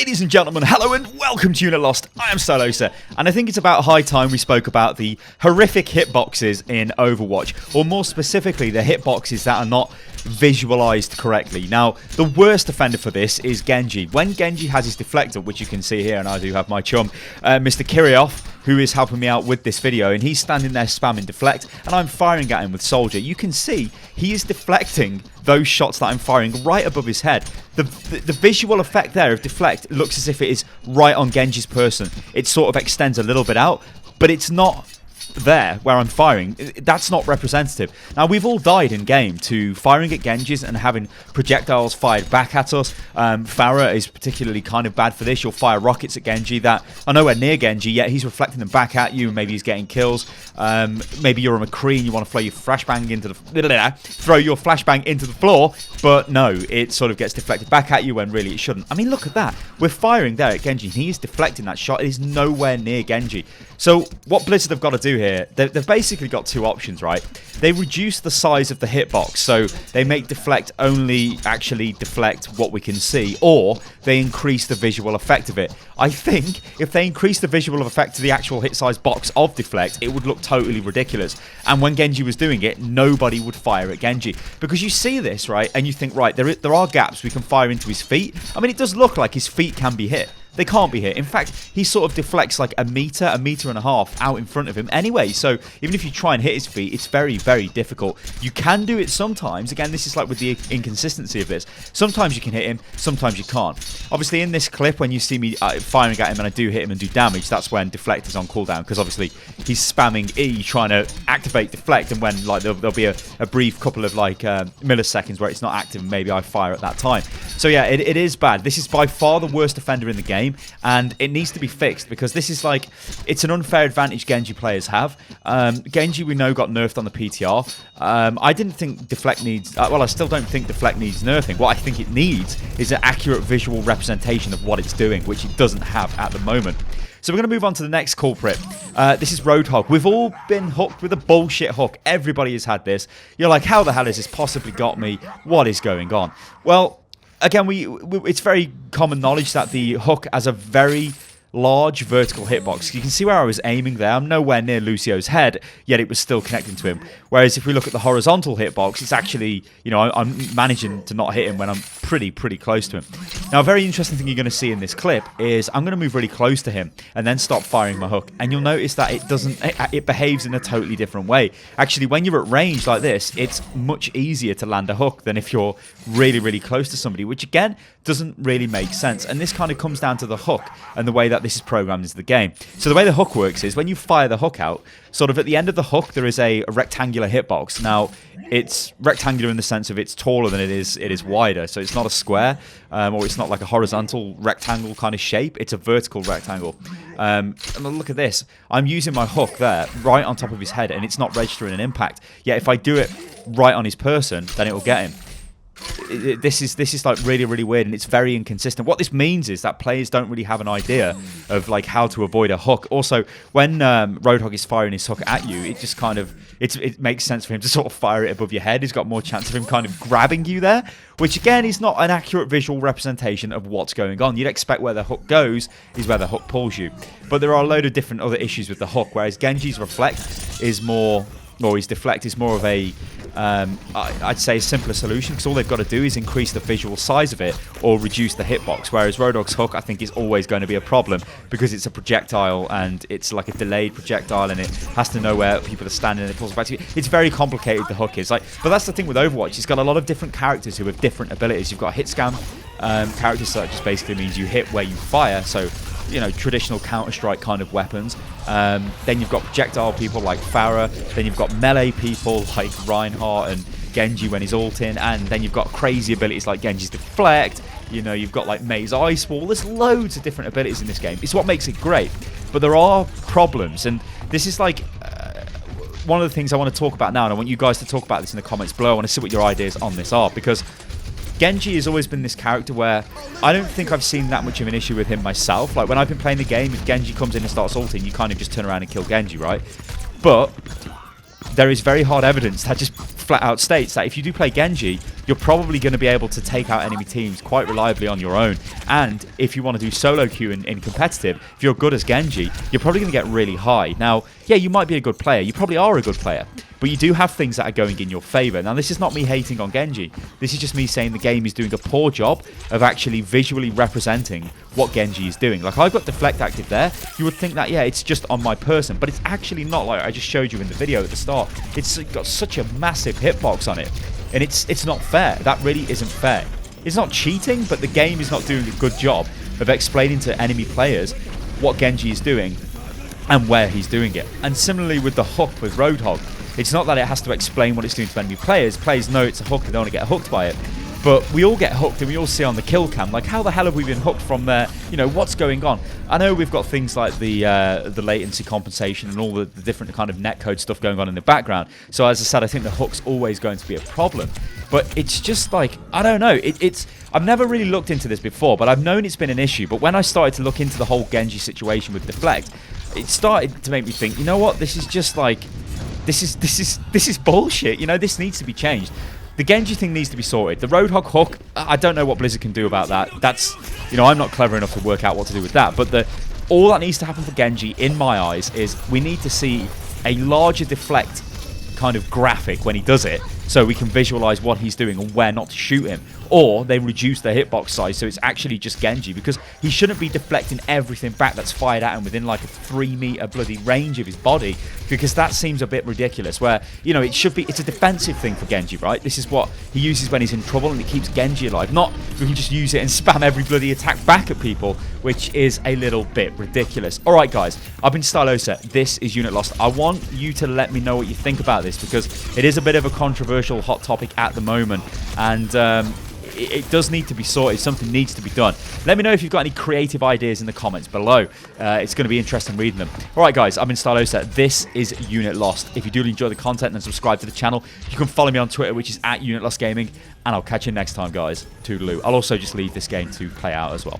Ladies and gentlemen, hello and welcome to Unit Lost. I am Solosa, and I think it's about high time we spoke about the horrific hitboxes in Overwatch, or more specifically, the hitboxes that are not visualized correctly. Now, the worst offender for this is Genji. When Genji has his deflector, which you can see here, and I do have my chum, Mr. Kirioff, who is helping me out with this video, and he's standing there spamming deflect, and I'm firing at him with Soldier. You can see he is deflecting those shots that I'm firing right above his head. The visual effect there of deflect looks as if it is right on Genji's person. It sort of extends a little bit out, but it's not there where I'm firing. That's not representative. Now, we've all died in game to firing at Genjis and having projectiles fired back at us. Pharah is particularly kind of bad for this. You'll fire rockets at Genji that are nowhere near Genji, yet he's reflecting them back at you, and maybe he's getting kills. Maybe you're a McCree and you want to throw your flashbang into the floor, but no, it sort of gets deflected back at you when really it shouldn't. I mean, look at that. We're firing there at Genji, and he is deflecting that shot. It is nowhere near Genji. So what Blizzard have got to do here, they've basically got two options, right? They reduce the size of the hitbox, so they make deflect only actually deflect what we can see, or they increase the visual effect of it. I think if they increase the visual effect to the actual hit size box of deflect, it would look totally ridiculous. And when Genji was doing it, nobody would fire at Genji. Because you see this, right, and you think, right, there are gaps we can fire into his feet. I mean, it does look like his feet can be hit. They can't be hit. In fact, he sort of deflects like a meter and a half out in front of him anyway. So even if you try and hit his feet, it's very, very difficult. You can do it sometimes. Again, this is like with the inconsistency of this. Sometimes you can hit him, sometimes you can't. Obviously, in this clip, when you see me firing at him and I do hit him and do damage, that's when deflect is on cooldown, because obviously he's spamming E trying to activate deflect, and when like there'll be a brief couple of like milliseconds where it's not active, and maybe I fire at that time. So yeah, it is bad. This is by far the worst offender in the game. And it needs to be fixed, because this is like, it's an unfair advantage Genji players have. Genji, we know, got nerfed on the PTR. I didn't think deflect needs, well, I still don't think deflect needs nerfing. What I think it needs is an accurate visual representation of what it's doing, which it doesn't have at the moment. So we're going to move on to the next culprit. This is Roadhog. We've all been hooked with a bullshit hook. Everybody has had this. You're like, how the hell has this possibly got me? What is going on? Well, again, it's very common knowledge that the hook has a very large vertical hitbox. You can see where I was aiming there. I'm nowhere near Lucio's head, yet it was still connecting to him. Whereas if we look at the horizontal hitbox, it's actually, you know, I'm managing to not hit him when I'm pretty close to him. Now, a very interesting thing you're going to see in this clip is I'm going to move really close to him and then stop firing my hook. And you'll notice that it behaves in a totally different way. Actually, when you're at range like this, it's much easier to land a hook than if you're really close to somebody, which again, doesn't really make sense. And this kind of comes down to the hook and the way that this is programmed into the game. So the way the hook works is when you fire the hook out, sort of at the end of the hook, there is a rectangular hitbox. Now, it's rectangular in the sense of it's taller than it is wider. So it's not a square, or it's not like a horizontal rectangle kind of shape. It's a vertical rectangle. And look at this. I'm using my hook there right on top of his head, and it's not registering an impact. Yet if I do it right on his person, then it will get him. This is like really weird, and it's very inconsistent. What this means is that players don't really have an idea of like how to avoid a hook. Also, when Roadhog is firing his hook at you, it just kind of it makes sense for him to sort of fire it above your head. He's got more chance of him kind of grabbing you there, which again is not an accurate visual representation of what's going on. You'd expect where the hook goes is where the hook pulls you, but there are a load of different other issues with the hook. Whereas Genji's reflect is more, or his deflect is more of a I'd say a simpler solution, because all they've got to do is increase the visual size of it or reduce the hitbox. Whereas Roadhog's hook, I think, is always going to be a problem, because it's a projectile and it's like a delayed projectile, and it has to know where people are standing and it pulls back to you. It's very complicated, the hook is. Like, but that's the thing with Overwatch. It's got a lot of different characters who have different abilities. You've got a hit scam character, so that just basically means you hit where you fire. So, you know, traditional Counter-Strike kind of weapons. Then you've got projectile people like Pharah. Then you've got melee people like Reinhardt and Genji when he's ulting. And then you've got crazy abilities like Genji's Deflect. You know, you've got like May's Ice Wall. There's loads of different abilities in this game. It's what makes it great. But there are problems. And this is like one of the things I want to talk about now. And I want you guys to talk about this in the comments below. I want to see what your ideas on this are, because Genji has always been this character where I don't think I've seen that much of an issue with him myself. Like, when I've been playing the game, if Genji comes in and starts ulting, you kind of just turn around and kill Genji, right? But there is very hard evidence that just flat out states that if you do play Genji, you're probably going to be able to take out enemy teams quite reliably on your own. And if you want to do solo queue in competitive, if you're good as Genji, you're probably going to get really high. Now, yeah, you might be a good player. You probably are a good player. But you do have things that are going in your favor. Now, this is not me hating on Genji. This is just me saying the game is doing a poor job of actually visually representing what Genji is doing. Like, I've got Deflect active there. You would think that, yeah, it's just on my person. But it's actually not, like I just showed you in the video at the start. It's got such a massive hitbox on it. And it's not fair. That really isn't fair. It's not cheating, but the game is not doing a good job of explaining to enemy players what Genji is doing and where he's doing it. And similarly with the hook with Roadhog. It's not that it has to explain what it's doing to enemy players. Players know it's a hook and they don't want to get hooked by it. But we all get hooked and we all see on the kill cam, like, how the hell have we been hooked from there? You know, what's going on? I know we've got things like the latency compensation and all the different kind of netcode stuff going on in the background. So as I said, I think the hook's always going to be a problem. But it's just like, I don't know. I've never really looked into this before, but I've known it's been an issue. But when I started to look into the whole Genji situation with Deflect, it started to make me think, you know what? This is just like, this is bullshit. You know, this needs to be changed. The Genji thing needs to be sorted. The Roadhog hook, I don't know what Blizzard can do about that. That's, you know, I'm not clever enough to work out what to do with that. But all that needs to happen for Genji, in my eyes, is we need to see a larger Deflect kind of graphic when he does it, so we can visualize what he's doing and where not to shoot him. Or they reduce the hitbox size so it's actually just Genji, because he shouldn't be deflecting everything back that's fired at him within like a 3-meter bloody range of his body, because that seems a bit ridiculous. Where, you know, it's a defensive thing for Genji, right? This is what he uses when he's in trouble, and it keeps Genji alive. Not we can just use it and spam every bloody attack back at people, which is a little bit ridiculous. All right, guys, I've been Stylosa. This is Unit Lost. I want you to let me know what you think about this, because it is a bit of a controversial hot topic at the moment, and it does need to be sorted. Something needs to be done. Let me know if you've got any creative ideas in the comments below. It's going to be interesting reading them. All right, guys, I've been Stylosa. This is Unit Lost. If you do enjoy the content, then subscribe to the channel. You can follow me on Twitter, which is @UnitLostGaming, and I'll catch you next time, guys. Toodaloo. I'll also just leave this game to play out as well.